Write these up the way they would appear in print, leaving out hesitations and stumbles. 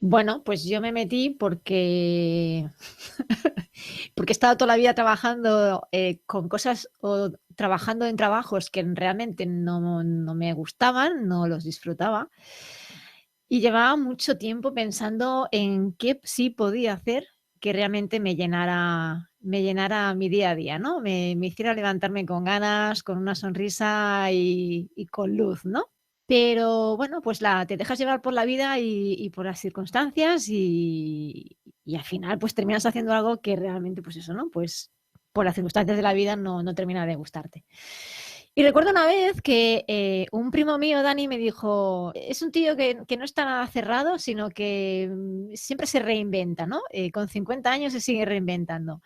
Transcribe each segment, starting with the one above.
Bueno, pues yo me metí porque, porque he estado toda la vida trabajando con cosas o trabajando en trabajos que realmente no me gustaban, no los disfrutaba. Y llevaba mucho tiempo pensando en qué sí podía hacer que realmente me llenara mi día a día, ¿no? Me hiciera levantarme con ganas, con una sonrisa y con luz, ¿no? Pero bueno, pues te dejas llevar por la vida y por las circunstancias y al final, pues terminas haciendo algo que realmente, pues eso, ¿no? Pues por las circunstancias de la vida no termina de gustarte. Y recuerdo una vez que un primo mío, Dani, me dijo, es un tío que no está nada cerrado, sino que siempre se reinventa, ¿no? Con 50 años se sigue reinventando.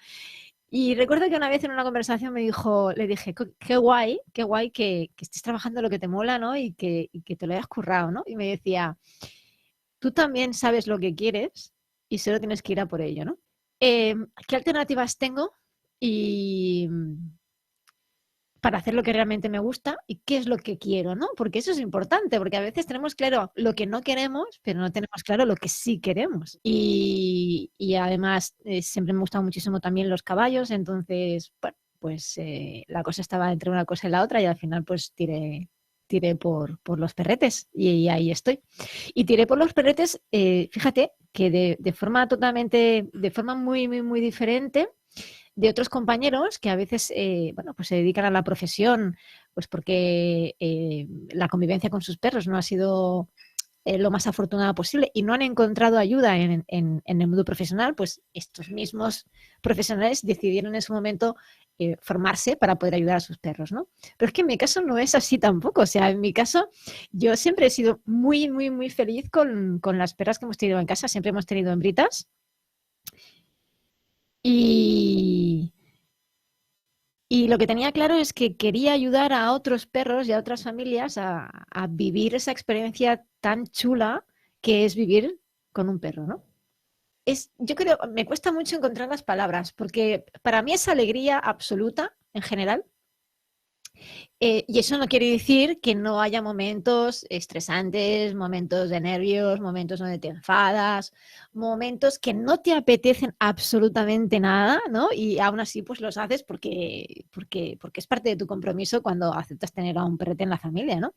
Y recuerdo que una vez en una conversación me dijo, le dije, qué guay que estés trabajando lo que te mola, ¿no? Y que te lo hayas currado, ¿no? Y me decía, tú también sabes lo que quieres y solo tienes que ir a por ello, ¿no? ¿Qué alternativas tengo? Y para hacer lo que realmente me gusta y qué es lo que quiero, ¿no? Porque eso es importante, porque a veces tenemos claro lo que no queremos, pero no tenemos claro lo que sí queremos. Y además siempre me han gustado muchísimo también los caballos, entonces, bueno, pues la cosa estaba entre una cosa y la otra y al final pues tiré por los perretes y ahí estoy. Y tiré por los perretes, fíjate, que de forma totalmente, de forma muy diferente de otros compañeros que a veces bueno, pues se dedican a la profesión pues porque la convivencia con sus perros no ha sido lo más afortunada posible y no han encontrado ayuda en el mundo profesional, pues estos mismos profesionales decidieron en su momento formarse para poder ayudar a sus perros, ¿no? Pero es que en mi caso no es así tampoco, o sea, en mi caso yo siempre he sido muy feliz con las perras que hemos tenido en casa, siempre hemos tenido hembritas y, y lo que tenía claro es que quería ayudar a otros perros y a otras familias a vivir esa experiencia tan chula que es vivir con un perro, ¿no? Yo creo, me cuesta mucho encontrar las palabras, porque para mí es alegría absoluta en general. Y eso no quiere decir que no haya momentos estresantes, momentos de nervios, momentos donde te enfadas, momentos que no te apetecen absolutamente nada, ¿no? Y aún así pues los haces porque es parte de tu compromiso cuando aceptas tener a un perrete en la familia, ¿no?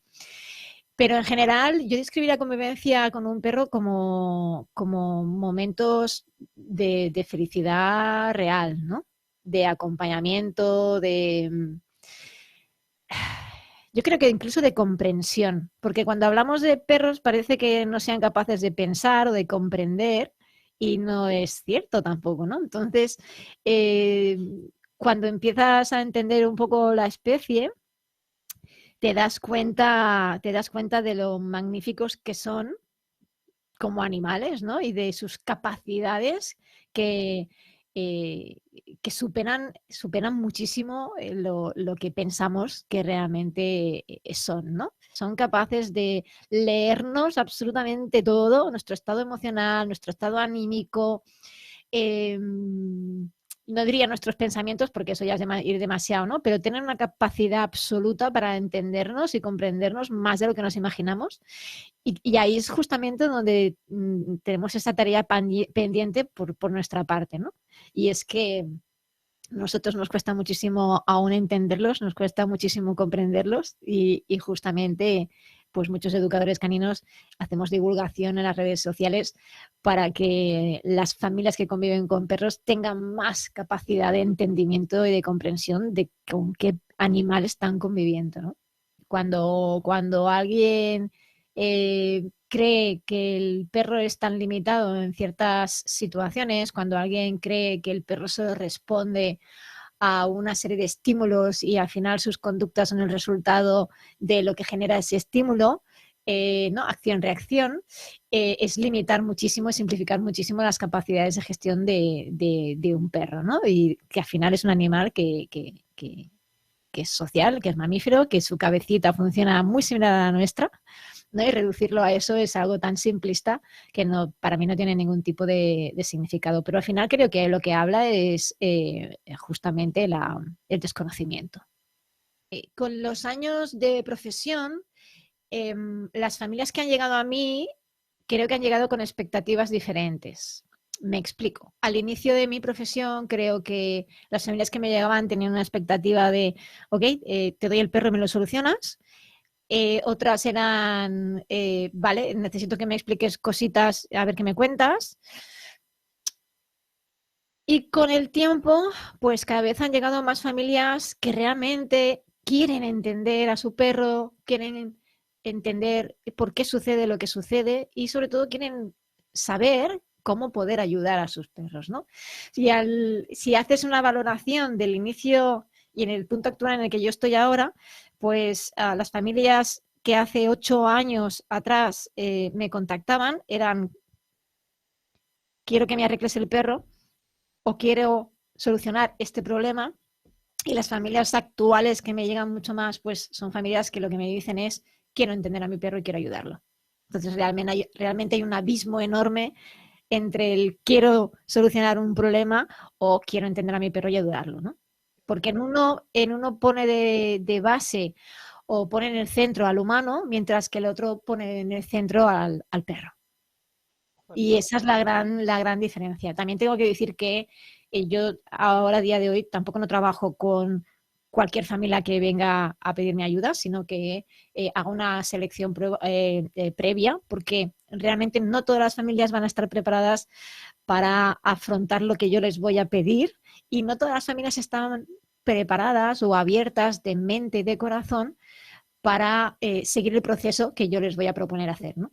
Pero en general yo describí la convivencia con un perro como momentos de felicidad real, ¿no? De acompañamiento, yo creo que incluso de comprensión, porque cuando hablamos de perros parece que no sean capaces de pensar o de comprender y no es cierto tampoco, ¿no? Entonces, eh, cuando empiezas a entender un poco la especie, te das cuenta de lo magníficos que son como animales, ¿no? Y de sus capacidades que, eh, que superan muchísimo lo que pensamos que realmente son, ¿no? Son capaces de leernos absolutamente todo, nuestro estado emocional, nuestro estado anímico, eh, no diría nuestros pensamientos porque eso ya es ir demasiado, ¿no? Pero tener una capacidad absoluta para entendernos y comprendernos más de lo que nos imaginamos. Y ahí es justamente donde tenemos esa tarea pendiente por nuestra parte, ¿no? Y es que nosotros nos cuesta muchísimo aún entenderlos, nos cuesta muchísimo comprenderlos y justamente pues muchos educadores caninos hacemos divulgación en las redes sociales para que las familias que conviven con perros tengan más capacidad de entendimiento y de comprensión de con qué animal están conviviendo, ¿no? Cuando alguien cree que el perro es tan limitado en ciertas situaciones, cuando alguien cree que el perro solo responde a una serie de estímulos y al final sus conductas son el resultado de lo que genera ese estímulo, ¿no? Acción-reacción, es limitar muchísimo y simplificar muchísimo las capacidades de gestión de un perro, ¿no? Y que al final es un animal que es social, que es mamífero, que su cabecita funciona muy similar a la nuestra, ¿no? Y reducirlo a eso es algo tan simplista que no, para mí no tiene ningún tipo de significado. Pero al final creo que lo que habla es justamente el desconocimiento. Con los años de profesión, las familias que han llegado a mí creo que han llegado con expectativas diferentes. Me explico. Al inicio de mi profesión, creo que las familias que me llegaban tenían una expectativa de, ok, te doy el perro y me lo solucionas. Otras eran, vale, necesito que me expliques cositas, a ver qué me cuentas. Y con el tiempo, pues cada vez han llegado más familias que realmente quieren entender a su perro, quieren entender por qué sucede lo que sucede y sobre todo quieren saber cómo poder ayudar a sus perros, ¿no? Si haces una valoración del inicio y en el punto actual en el que yo estoy ahora, pues las familias que hace 8 años atrás me contactaban eran, quiero que me arregles el perro o quiero solucionar este problema. Y las familias actuales que me llegan mucho más, pues son familias que lo que me dicen es, quiero entender a mi perro y quiero ayudarlo. Entonces realmente hay un abismo enorme entre el quiero solucionar un problema o quiero entender a mi perro y ayudarlo, ¿no? Porque en uno pone de base o pone en el centro al humano, mientras que el otro pone en el centro al perro. Y esa es la gran diferencia. También tengo que decir que yo ahora, a día de hoy, tampoco no trabajo con cualquier familia que venga a pedirme ayuda, sino que hago una selección previa, porque realmente no todas las familias van a estar preparadas para afrontar lo que yo les voy a pedir y no todas las familias están preparadas o abiertas de mente y de corazón para seguir el proceso que yo les voy a proponer hacer, ¿no?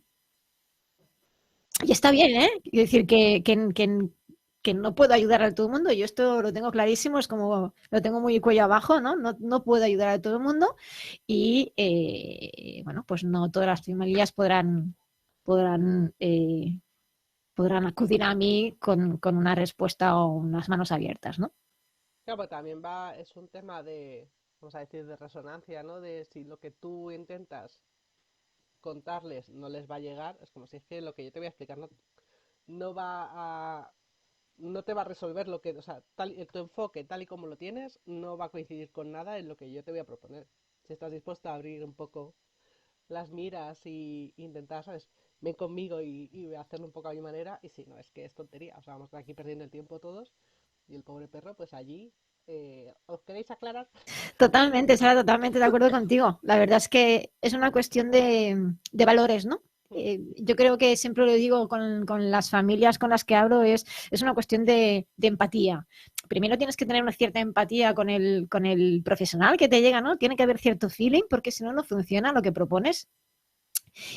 Y está bien, ¿eh? Quiero decir que no puedo ayudar a todo el mundo. Yo esto lo tengo clarísimo, es como lo tengo muy cuello abajo, ¿no? No puedo ayudar a todo el mundo y, bueno, pues no todas las familias podrán, eh, podrán acudir a mí con una respuesta o unas manos abiertas, ¿no? Claro, pues también es un tema de, vamos a decir, de resonancia, ¿no? De si lo que tú intentas contarles no les va a llegar, es como si es que lo que yo te voy a explicar no va a, no te va a resolver lo que, o sea, tu enfoque tal y como lo tienes no va a coincidir con nada en lo que yo te voy a proponer. Si estás dispuesto a abrir un poco las miras y intentar, ¿sabes? Ven conmigo y hacerlo un poco a mi manera, y si no, es que es tontería, o sea, vamos a estar aquí perdiendo el tiempo todos, y el pobre perro, pues allí, ¿os queréis aclarar? Totalmente, Sara, totalmente de acuerdo contigo. La verdad es que es una cuestión de valores, ¿no? Yo creo que siempre lo digo con las familias con las que hablo, es una cuestión de empatía. Primero tienes que tener una cierta empatía con el profesional que te llega, ¿no? Tiene que haber cierto feeling, porque si no, no funciona lo que propones.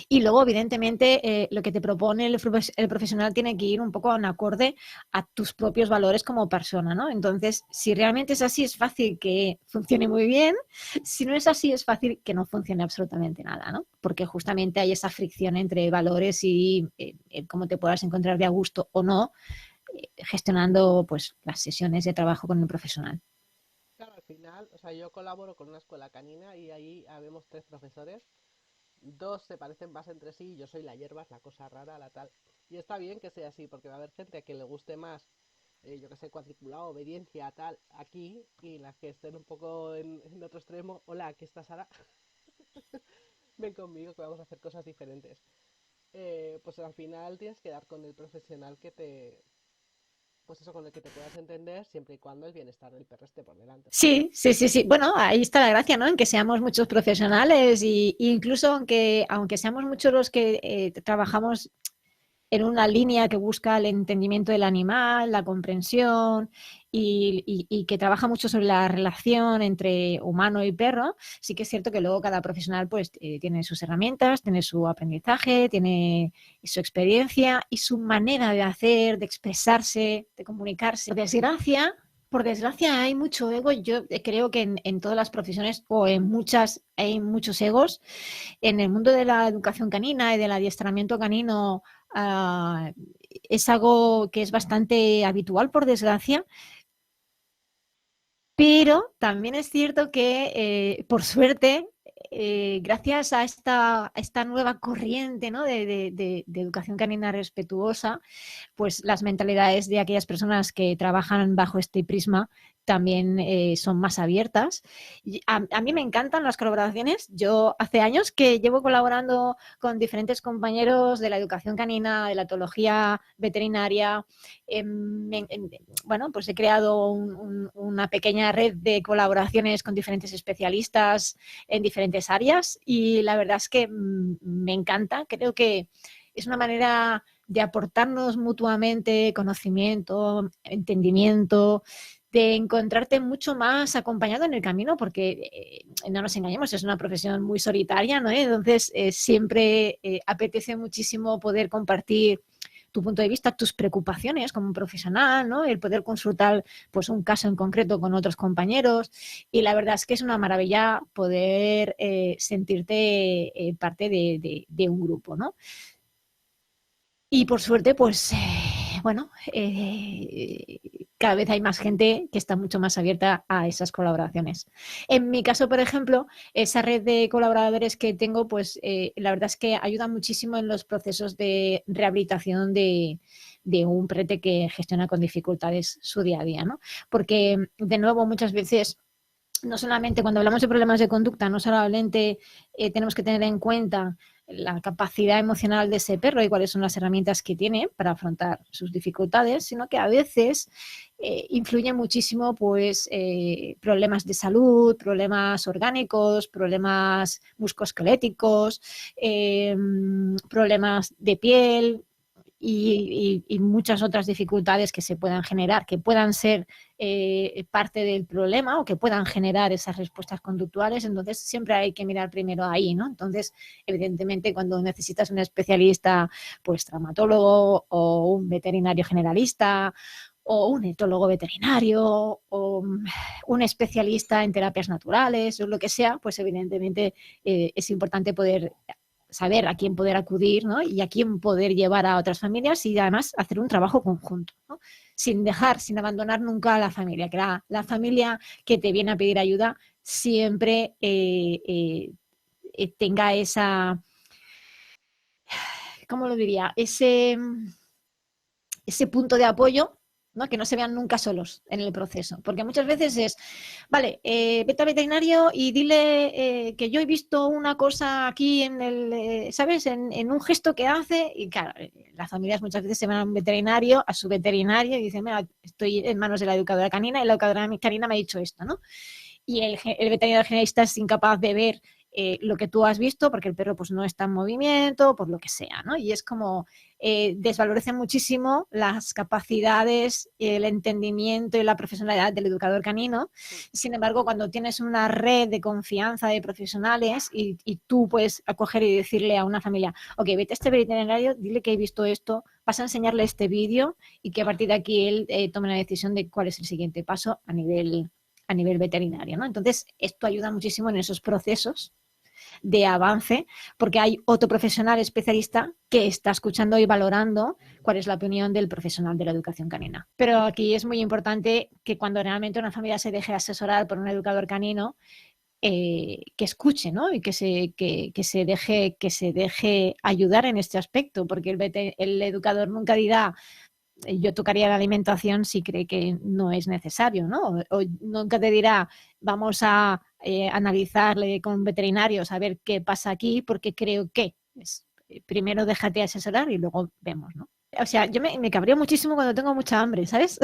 Y luego, evidentemente, lo que te propone el profesional tiene que ir un poco en acorde a tus propios valores como persona, ¿no? Entonces, si realmente es así, es fácil que funcione muy bien. Si no es así, es fácil que no funcione absolutamente nada, ¿no? Porque justamente hay esa fricción entre valores y cómo te puedas encontrar de a gusto o no gestionando pues las sesiones de trabajo con el profesional. Claro, al final, o sea, yo colaboro con una escuela canina y ahí habemos tres profesores. Dos se parecen más entre sí, yo soy la hierba, es la cosa rara, la tal. Y está bien que sea así, porque va a haber gente a que le guste más, yo que sé, cuadriculado, obediencia, tal, aquí, y las que estén un poco en otro extremo, hola, aquí está Sara, ven conmigo que vamos a hacer cosas diferentes. Pues al final tienes que dar con el profesional que te, pues eso, con el que te puedas entender, siempre y cuando el bienestar del perro esté por delante, está Sí, claro. sí, sí, sí. Bueno, ahí está la gracia, ¿no? En que seamos muchos profesionales y incluso aunque seamos muchos los que trabajamos en una línea que busca el entendimiento del animal, la comprensión y que trabaja mucho sobre la relación entre humano y perro, sí que es cierto que luego cada profesional pues tiene sus herramientas, tiene su aprendizaje, tiene su experiencia y su manera de hacer, de expresarse, de comunicarse. Por desgracia hay mucho ego. Yo creo que en todas las profesiones o en muchas hay muchos egos. En el mundo de la educación canina y del adiestramiento canino uh, es algo que es bastante habitual, por desgracia, pero también es cierto que, por suerte, gracias a esta nueva corriente, ¿no? de educación canina respetuosa, pues las mentalidades de aquellas personas que trabajan bajo este prisma también son más abiertas. Y a mí me encantan las colaboraciones. Yo hace años que llevo colaborando con diferentes compañeros de la educación canina, de la etología veterinaria. Bueno, pues he creado una pequeña red de colaboraciones con diferentes especialistas en diferentes áreas y la verdad es que me encanta. Creo que es una manera de aportarnos mutuamente conocimiento, entendimiento, de encontrarte mucho más acompañado en el camino, porque no nos engañemos, es una profesión muy solitaria, ¿no? Entonces, siempre apetece muchísimo poder compartir tu punto de vista, tus preocupaciones como un profesional, ¿no? El poder consultar pues un caso en concreto con otros compañeros y la verdad es que es una maravilla poder sentirte parte de un grupo, ¿no? Y por suerte, pues, bueno, cada vez hay más gente que está mucho más abierta a esas colaboraciones. En mi caso, por ejemplo, esa red de colaboradores que tengo, pues la verdad es que ayuda muchísimo en los procesos de rehabilitación de un prete que gestiona con dificultades su día a día, ¿no? Porque, de nuevo, muchas veces no solamente cuando hablamos de problemas de conducta, no solamente tenemos que tener en cuenta la capacidad emocional de ese perro y cuáles son las herramientas que tiene para afrontar sus dificultades, sino que a veces influye muchísimo pues problemas de salud, problemas orgánicos, problemas musculoesqueléticos, problemas de piel, y muchas otras dificultades que se puedan generar, que puedan ser parte del problema o que puedan generar esas respuestas conductuales. Entonces, siempre hay que mirar primero ahí, ¿no? Entonces, evidentemente, cuando necesitas un especialista, pues traumatólogo o un veterinario generalista o un etólogo veterinario o un especialista en terapias naturales o lo que sea, pues evidentemente es importante poder saber a quién poder acudir, ¿no? Y a quién poder llevar a otras familias y además hacer un trabajo conjunto, ¿no? Sin dejar, sin abandonar nunca a la familia, que la familia que te viene a pedir ayuda siempre tenga esa, ¿cómo lo diría? Ese punto de apoyo, ¿no? Que no se vean nunca solos en el proceso. Porque muchas veces es, vale, vete al veterinario y dile que yo he visto una cosa aquí en el, ¿sabes? En un gesto que hace. Y claro, las familias muchas veces se van a un veterinario, a su veterinario, y dicen, mira, estoy en manos de la educadora canina y la educadora canina me ha dicho esto, ¿no? Y el veterinario generalista es incapaz de ver lo que tú has visto porque el perro pues no está en movimiento, por lo que sea, ¿no? Y es como desvaloriza muchísimo las capacidades, el entendimiento y la profesionalidad del educador canino. Sin embargo, cuando tienes una red de confianza de profesionales y tú puedes acoger y decirle a una familia, ok, vete a este veterinario, dile que he visto esto, vas a enseñarle este vídeo y que a partir de aquí él tome una decisión de cuál es el siguiente paso a nivel veterinario, ¿no? Entonces, esto ayuda muchísimo en esos procesos de avance, porque hay otro profesional especialista que está escuchando y valorando cuál es la opinión del profesional de la educación canina. Pero aquí es muy importante que cuando realmente una familia se deje asesorar por un educador canino, que escuche, ¿no? Y que se deje ayudar en este aspecto, porque el educador nunca dirá yo tocaría la alimentación si cree que no es necesario, ¿no? O nunca te dirá, vamos a analizarle con veterinarios a ver qué pasa aquí, porque creo que primero déjate asesorar y luego vemos, ¿no? O sea, yo me cabreo muchísimo cuando tengo mucha hambre, ¿sabes?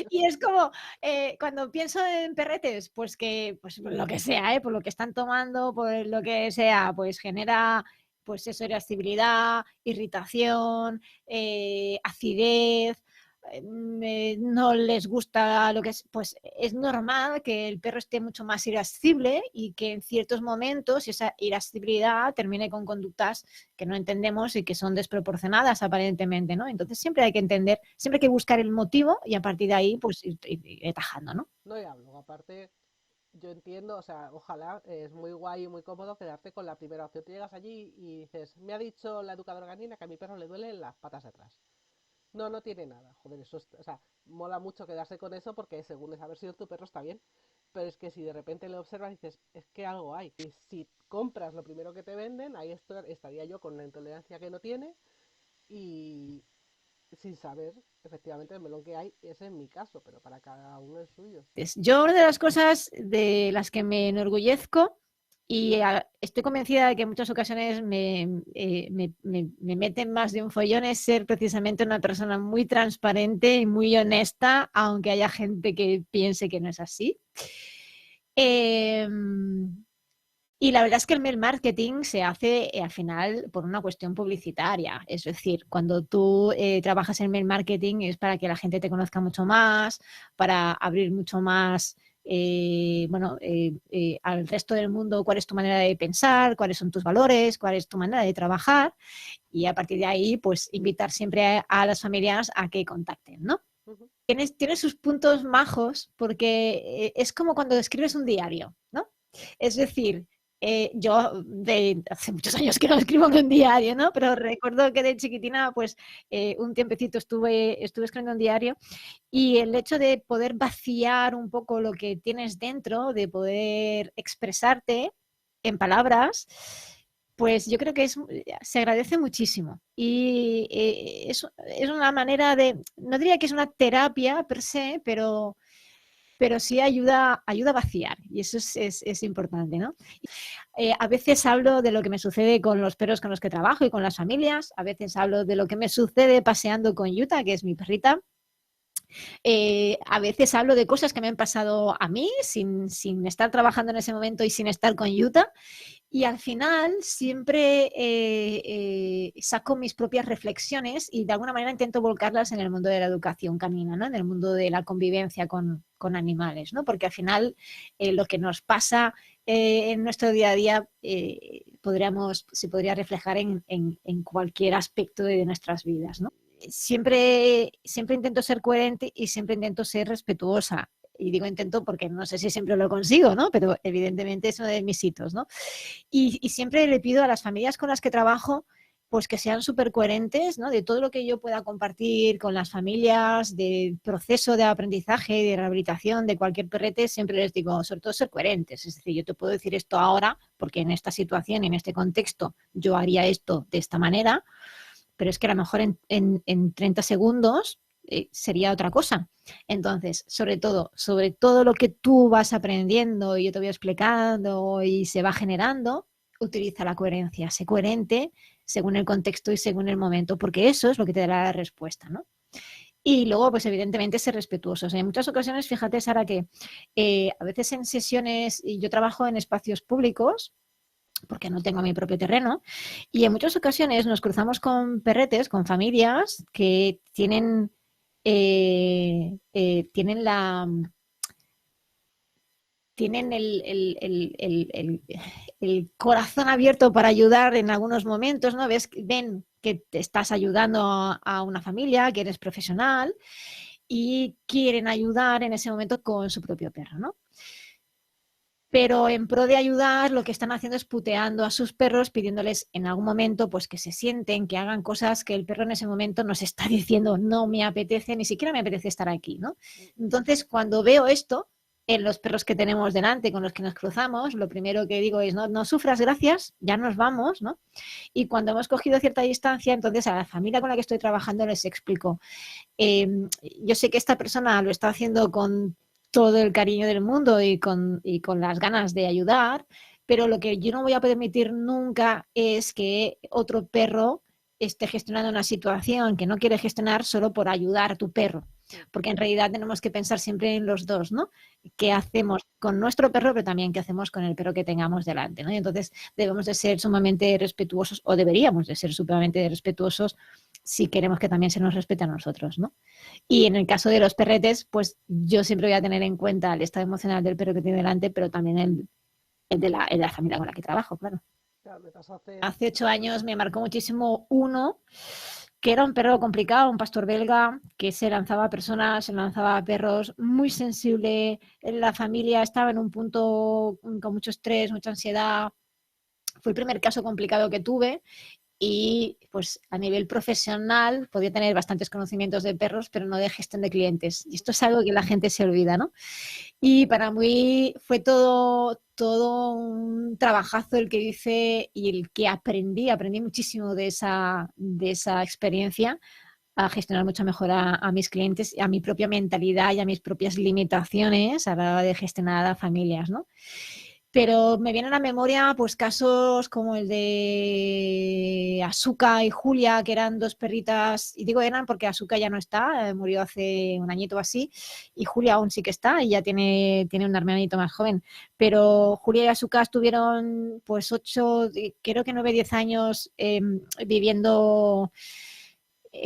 Y es como, cuando pienso en perretes, pues que, pues lo que sea, por lo que están tomando, por lo que sea, pues genera, pues eso, irascibilidad, irritación, acidez, no les gusta lo que es, pues es normal que el perro esté mucho más irascible y que en ciertos momentos esa irascibilidad termine con conductas que no entendemos y que son desproporcionadas aparentemente, ¿no? Entonces siempre hay que entender, siempre hay que buscar el motivo y a partir de ahí pues ir tajando, ¿no? No, y hablo, aparte, yo entiendo, o sea, ojalá, es muy guay y muy cómodo quedarte con la primera opción. Tú llegas allí y dices, me ha dicho la educadora canina que a mi perro le duelen las patas de atrás. No, no tiene nada. Joder, eso es, o sea, mola mucho quedarse con eso porque según esa versión tu perro está bien. Pero es que si de repente le observas y dices, es que algo hay. Y si compras lo primero que te venden, ahí estaría yo con la intolerancia que no tiene y, sin saber efectivamente el melón que hay, ese es mi caso, pero para cada uno es suyo. Yo una de las cosas de las que me enorgullezco y estoy convencida de que en muchas ocasiones me meten más de un follón es ser precisamente una persona muy transparente y muy honesta, aunque haya gente que piense que no es así. Eh, y la verdad es que el mail marketing se hace al final por una cuestión publicitaria. Es decir, cuando tú trabajas en mail marketing es para que la gente te conozca mucho más, para abrir mucho más al resto del mundo cuál es tu manera de pensar, cuáles son tus valores, cuál es tu manera de trabajar y a partir de ahí pues invitar siempre a las familias a que contacten, ¿no? Ujú. Tiene sus puntos majos porque es como cuando escribes un diario, ¿no? Es decir, yo de hace muchos años que no escribo en un diario, ¿no? Pero recuerdo que de chiquitina, pues un tiempecito estuve escribiendo un diario y el hecho de poder vaciar un poco lo que tienes dentro, de poder expresarte en palabras, pues yo creo que se agradece muchísimo. Y es una manera de, no diría que es una terapia per se, pero sí ayuda a vaciar y eso es importante, ¿no? A veces hablo de lo que me sucede con los perros con los que trabajo y con las familias, a veces hablo de lo que me sucede paseando con Yuta, que es mi perrita. A veces hablo de cosas que me han pasado a mí sin estar trabajando en ese momento y sin estar con Yuta. Y al final siempre saco mis propias reflexiones y de alguna manera intento volcarlas en el mundo de la educación canina, ¿no? En el mundo de la convivencia con animales, ¿no? Porque al final lo que nos pasa en nuestro día a día se podría reflejar en cualquier aspecto de nuestras vidas, ¿no? Siempre intento ser coherente y siempre intento ser respetuosa. Y digo intento porque no sé si siempre lo consigo, ¿no? Pero evidentemente es uno de mis hitos, ¿no? Y siempre le pido a las familias con las que trabajo pues que sean súper coherentes, ¿no? De todo lo que yo pueda compartir con las familias, del proceso de aprendizaje, de rehabilitación de cualquier perrete, siempre les digo, sobre todo ser coherentes. Es decir, yo te puedo decir esto ahora porque en esta situación, en este contexto, yo haría esto de esta manera, pero es que a lo mejor en 30 segundos sería otra cosa. Entonces, sobre todo lo que tú vas aprendiendo y yo te voy explicando y se va generando, utiliza la coherencia, sé coherente según el contexto y según el momento, porque eso es lo que te dará la respuesta, ¿no? Y luego, pues evidentemente, ser respetuosos. En muchas ocasiones, fíjate, Sara, que a veces en sesiones, y yo trabajo en espacios públicos, porque no tengo mi propio terreno. Y en muchas ocasiones nos cruzamos con perretes, con familias que tienen tienen el corazón abierto para ayudar en algunos momentos, ¿no? Ven que te estás ayudando a una familia, que eres profesional y quieren ayudar en ese momento con su propio perro, ¿no? Pero en pro de ayudar lo que están haciendo es puteando a sus perros, pidiéndoles en algún momento pues que se sienten, que hagan cosas que el perro en ese momento nos está diciendo no me apetece, ni siquiera me apetece estar aquí, ¿no? Entonces, cuando veo esto en los perros que tenemos delante, con los que nos cruzamos, lo primero que digo es no sufras, gracias, ya nos vamos, ¿no? Y cuando hemos cogido cierta distancia, entonces a la familia con la que estoy trabajando les explico, eh, yo sé que esta persona lo está haciendo con todo el cariño del mundo y con las ganas de ayudar, pero lo que yo no voy a permitir nunca es que otro perro esté gestionando una situación que no quiere gestionar solo por ayudar a tu perro, porque en realidad tenemos que pensar siempre en los dos, ¿no? ¿Qué hacemos con nuestro perro, pero también qué hacemos con el perro que tengamos delante, ¿no? Y entonces debemos de ser sumamente respetuosos o deberíamos de ser sumamente respetuosos si queremos que también se nos respete a nosotros, ¿no? Y en el caso de los perretes, pues yo siempre voy a tener en cuenta el estado emocional del perro que tiene delante, pero también el de la familia con la que trabajo, claro. Claro, me pasó hace... Hace 8 años me marcó muchísimo uno que era un perro complicado, un pastor belga, que se lanzaba a personas, se lanzaba a perros, muy sensible. La familia estaba en un punto con mucho estrés, mucha ansiedad. Fue el primer caso complicado que tuve y pues a nivel profesional podía tener bastantes conocimientos de perros, pero no de gestión de clientes. Y esto es algo que la gente se olvida, ¿no? Y para mí fue todo un trabajazo el que hice y el que aprendí muchísimo de esa experiencia, a gestionar mucho mejor a mis clientes, a mi propia mentalidad y a mis propias limitaciones a la hora de gestionar a familias, ¿no? Pero me vienen a la memoria pues casos como el de Asuka y Julia, que eran dos perritas, y digo eran porque Asuka ya no está, murió hace un añito o así, y Julia aún sí que está y ya tiene un hermanito más joven. Pero Julia y Asuka estuvieron pues 8, creo que 9, 10 años viviendo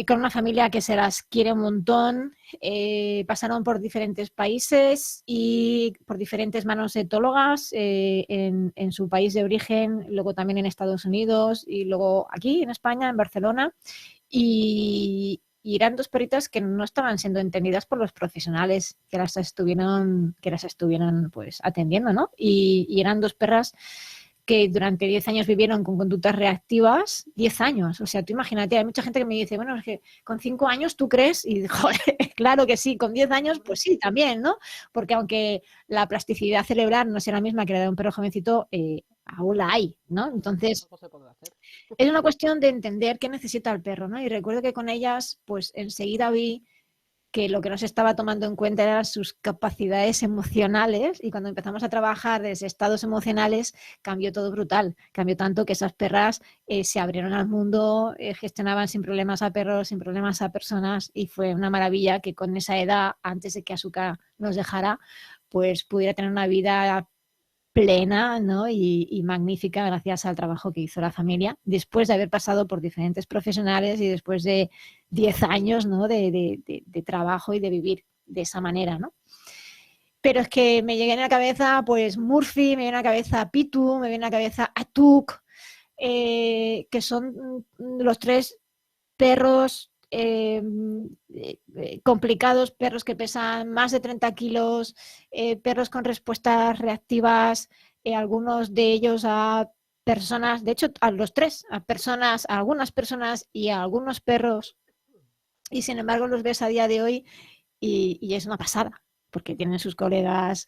con una familia que se las quiere un montón. Pasaron por diferentes países y por diferentes manos etólogas en su país de origen, luego también en Estados Unidos y luego aquí en España, en Barcelona. Y eran dos perritas que no estaban siendo entendidas por los profesionales que las estuvieron pues atendiendo, ¿no? Y eran dos perras que durante 10 años vivieron con conductas reactivas, 10 años. O sea, tú imagínate, hay mucha gente que me dice, bueno, es que con 5 años tú crees, y joder, claro que sí, con 10 años, pues sí, también, ¿no? Porque aunque la plasticidad cerebral no sea la misma que la de un perro jovencito, aún la hay, ¿no? Entonces, Algo se podrá hacer. es una cuestión de entender qué necesita el perro, ¿no? Y recuerdo que con ellas, pues enseguida vi que lo que no se estaba tomando en cuenta eran sus capacidades emocionales y cuando empezamos a trabajar desde estados emocionales cambió todo brutal, cambió tanto que esas perras se abrieron al mundo, gestionaban sin problemas a perros, sin problemas a personas y fue una maravilla que con esa edad, antes de que Asuka nos dejara, pues pudiera tener una vida plena, ¿no? Y magnífica gracias al trabajo que hizo la familia, después de haber pasado por diferentes profesionales y después de 10 años, ¿no? de trabajo y de vivir de esa manera, ¿no? Pero es que me llegué a la cabeza, pues Murphy, me viene a la cabeza Pitu, me viene a la cabeza Atuk, que son los tres perros complicados, perros que pesan más de 30 kilos, perros con respuestas reactivas, algunos de ellos a personas, de hecho a los tres, a personas, a algunas personas y a algunos perros, y sin embargo los ves a día de hoy y es una pasada porque tienen sus colegas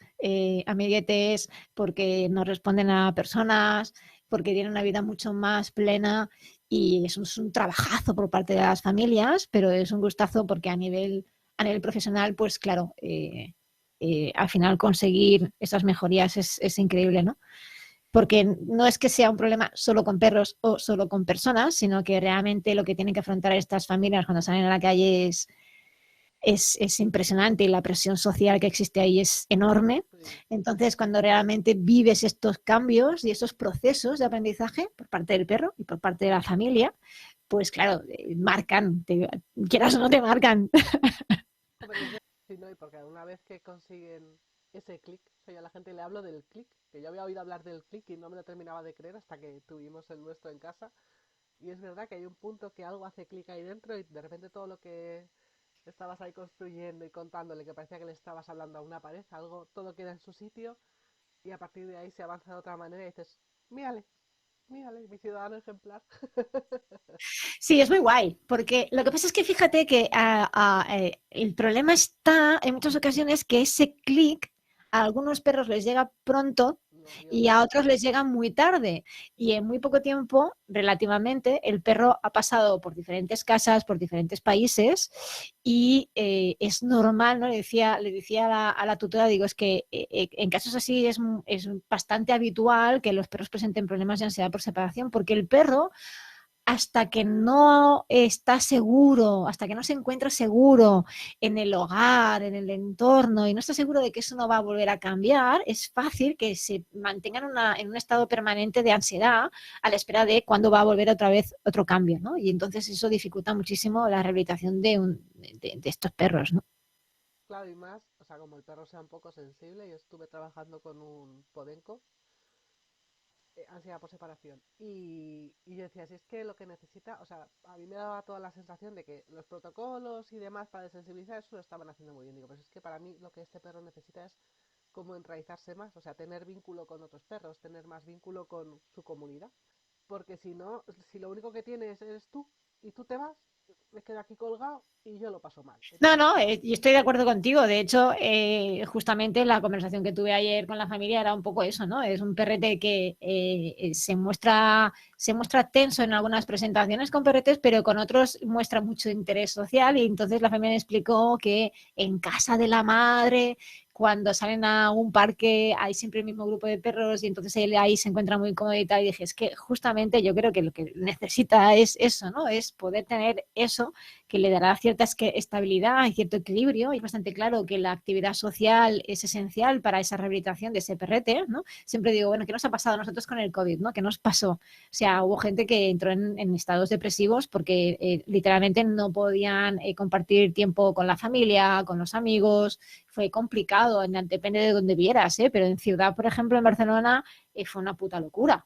amiguetes, porque no responden a personas, porque tienen una vida mucho más plena y es un trabajazo por parte de las familias, pero es un gustazo porque a nivel profesional, pues claro, al final conseguir esas mejorías es increíble, ¿no? Porque no es que sea un problema solo con perros o solo con personas, sino que realmente lo que tienen que afrontar estas familias cuando salen a la calle es impresionante y la presión social que existe ahí es enorme. Sí. Entonces, cuando realmente vives estos cambios y esos procesos de aprendizaje por parte del perro y por parte de la familia, pues claro, marcan, quieras o no te marcan. Hombre, es sí, ¿no? Y porque una vez que consiguen ese clic, o sea, yo a la gente le hablo del clic, que yo había oído hablar del clic y no me lo terminaba de creer hasta que tuvimos el nuestro en casa. Y es verdad que hay un punto que algo hace clic ahí dentro y de repente todo lo que estabas ahí construyendo y contándole que parecía que le estabas hablando a una pared, algo, todo queda en su sitio y a partir de ahí se avanza de otra manera y dices, mírale, mírale, mi ciudadano ejemplar. Sí, es muy guay, porque lo que pasa es que fíjate que el problema está en muchas ocasiones que ese clic a algunos perros les llega pronto No, y y otros a no. otros les llega muy tarde. Y en muy poco tiempo, relativamente, el perro ha pasado por diferentes casas, por diferentes países y es normal, ¿no? Le decía a la tutora, digo, es que en casos así es bastante habitual que los perros presenten problemas de ansiedad por separación, porque el perro hasta que no está seguro, hasta que no se encuentra seguro en el hogar, en el entorno y no está seguro de que eso no va a volver a cambiar, es fácil que se mantengan en un estado permanente de ansiedad a la espera de cuándo va a volver otra vez otro cambio, ¿no? Y entonces eso dificulta muchísimo la rehabilitación de estos perros, ¿no? Claro, y más, o sea, como el perro sea un poco sensible, yo estuve trabajando con un podenco, ansiedad por separación. Y yo decía, si es que lo que necesita, o sea, a mí me daba toda la sensación de que los protocolos y demás para desensibilizar eso lo estaban haciendo muy bien. Digo, pues es que para mí lo que este perro necesita es como enraizarse más, o sea, tener vínculo con otros perros, tener más vínculo con su comunidad. Porque si no, si lo único que tienes eres tú y tú te vas, me quedo aquí colgado y yo lo paso mal. No, Entonces, no, yo estoy de acuerdo contigo. De hecho, justamente la conversación que tuve ayer con la familia era un poco eso, ¿no? Es un perrete que se muestra tenso en algunas presentaciones con perretes, pero con otros muestra mucho interés social. Y entonces la familia me explicó que en casa de la madre, cuando salen a un parque, hay siempre el mismo grupo de perros y entonces él ahí se encuentra muy cómodo y tal. Y dije, es que justamente yo creo que lo que necesita es eso, ¿no? Es poder tener eso que le dará cierta estabilidad y cierto equilibrio. Y es bastante claro que la actividad social es esencial para esa rehabilitación de ese perrete, ¿no? Siempre digo, bueno, ¿qué nos ha pasado a nosotros con el COVID, ¿no? ¿Qué nos pasó? O sea, hubo gente que entró en estados depresivos porque literalmente no podían compartir tiempo con la familia, con los amigos. Fue complicado, depende de dónde vieras, pero en ciudad, por ejemplo, en Barcelona, fue una puta locura.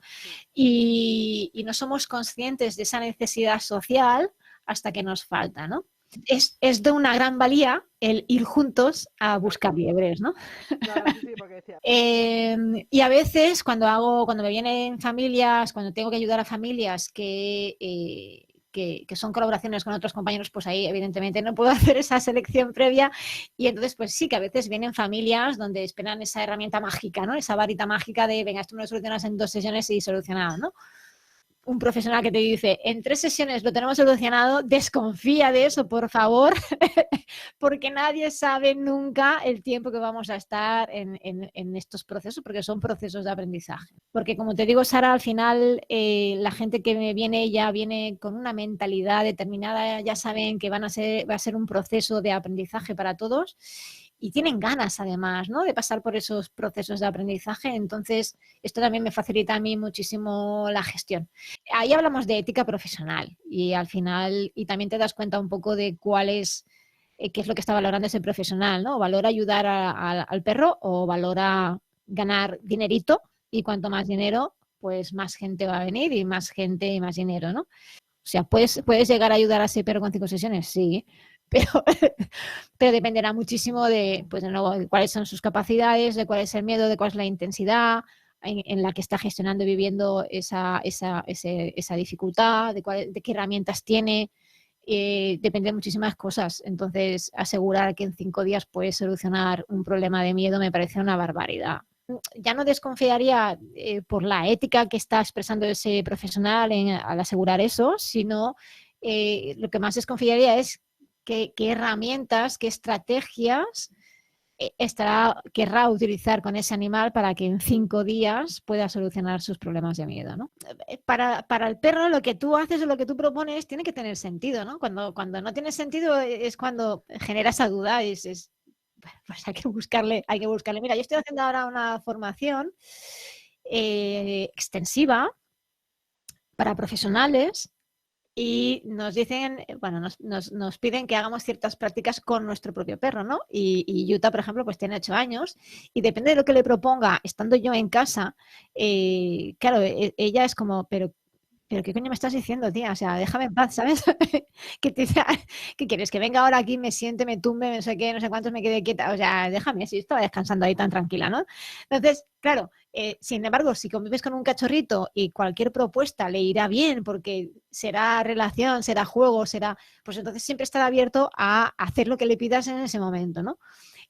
Y no somos conscientes de esa necesidad social hasta que nos falta, ¿no? Es de una gran valía el ir juntos a buscar exacto. liebres, ¿no? No, no, sí, sí, porque decía, Y a veces cuando me vienen familias, cuando tengo que ayudar a familias que son colaboraciones con otros compañeros, pues ahí evidentemente no puedo hacer esa selección previa y entonces pues sí que a veces vienen familias donde esperan esa herramienta mágica, ¿no? Esa varita mágica de, venga, esto me lo solucionas en 2 sesiones y solucionado, ¿no? Un profesional que te dice, en 3 sesiones lo tenemos solucionado, desconfía de eso, por favor, porque nadie sabe nunca el tiempo que vamos a estar en estos procesos, porque son procesos de aprendizaje. Porque como te digo, Sara, al final la gente que me viene ya viene con una mentalidad determinada, ya saben que va a ser un proceso de aprendizaje para todos y tienen ganas además, ¿no? De pasar por esos procesos de aprendizaje. Entonces, esto también me facilita a mí muchísimo la gestión. Ahí hablamos de ética profesional y al final, y también te das cuenta un poco de cuál es, qué es lo que está valorando ese profesional, ¿no? ¿Valora ayudar al perro o valora ganar dinerito? Y cuanto más dinero, pues más gente va a venir y más gente y más dinero, ¿no? O sea, ¿puedes llegar a ayudar a ese perro con 5 sesiones? Sí, pero, pero dependerá muchísimo de, pues de nuevo, de cuáles son sus capacidades, de cuál es el miedo, de cuál es la intensidad en la que está gestionando y viviendo esa dificultad, de qué herramientas tiene. Depende de muchísimas cosas. Entonces, asegurar que en 5 días puedes solucionar un problema de miedo me parece una barbaridad. Ya no desconfiaría por la ética que está expresando ese profesional al asegurar eso, sino lo que más desconfiaría es qué herramientas, qué estrategias querrá utilizar con ese animal para que en 5 días pueda solucionar sus problemas de miedo, ¿no? Para el perro lo que tú haces o lo que tú propones tiene que tener sentido, ¿no? Cuando no tiene sentido es cuando genera esa duda, pues hay que buscarle. Mira, yo estoy haciendo ahora una formación extensiva para profesionales y nos dicen, bueno, nos piden que hagamos ciertas prácticas con nuestro propio perro, ¿no? Y Yuta, por ejemplo, pues tiene 8 años y depende de lo que le proponga, estando yo en casa, claro, ella es como, pero ¿qué coño me estás diciendo, tía? O sea, déjame en paz, ¿sabes? ¿Qué, ¿qué quieres? Que venga ahora aquí, me siente, me tumbe, no sé qué, no sé cuántos, me quede quieta. O sea, déjame, si estaba descansando ahí tan tranquila, ¿no? Entonces, claro, sin embargo, si convives con un cachorrito y cualquier propuesta le irá bien porque será relación, será juego, será... Pues entonces siempre estará abierto a hacer lo que le pidas en ese momento, ¿no?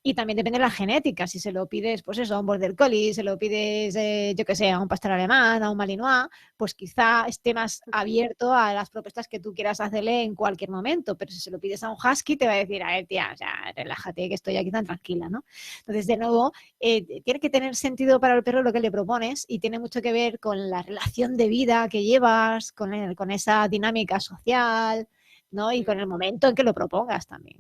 Y también depende de la genética. Si se lo pides, pues eso, a un border collie, se lo pides, yo que sé, a un pastor alemán, a un malinois, pues quizá esté más abierto a las propuestas que tú quieras hacerle en cualquier momento. Pero si se lo pides a un husky, te va a decir, a ver, tía, o sea, relájate que estoy aquí tan tranquila, ¿no? Entonces, de nuevo, tiene que tener sentido para el perro lo que le propones y tiene mucho que ver con la relación de vida que llevas, con esa dinámica social, ¿no? Y sí. con el momento en que lo propongas también.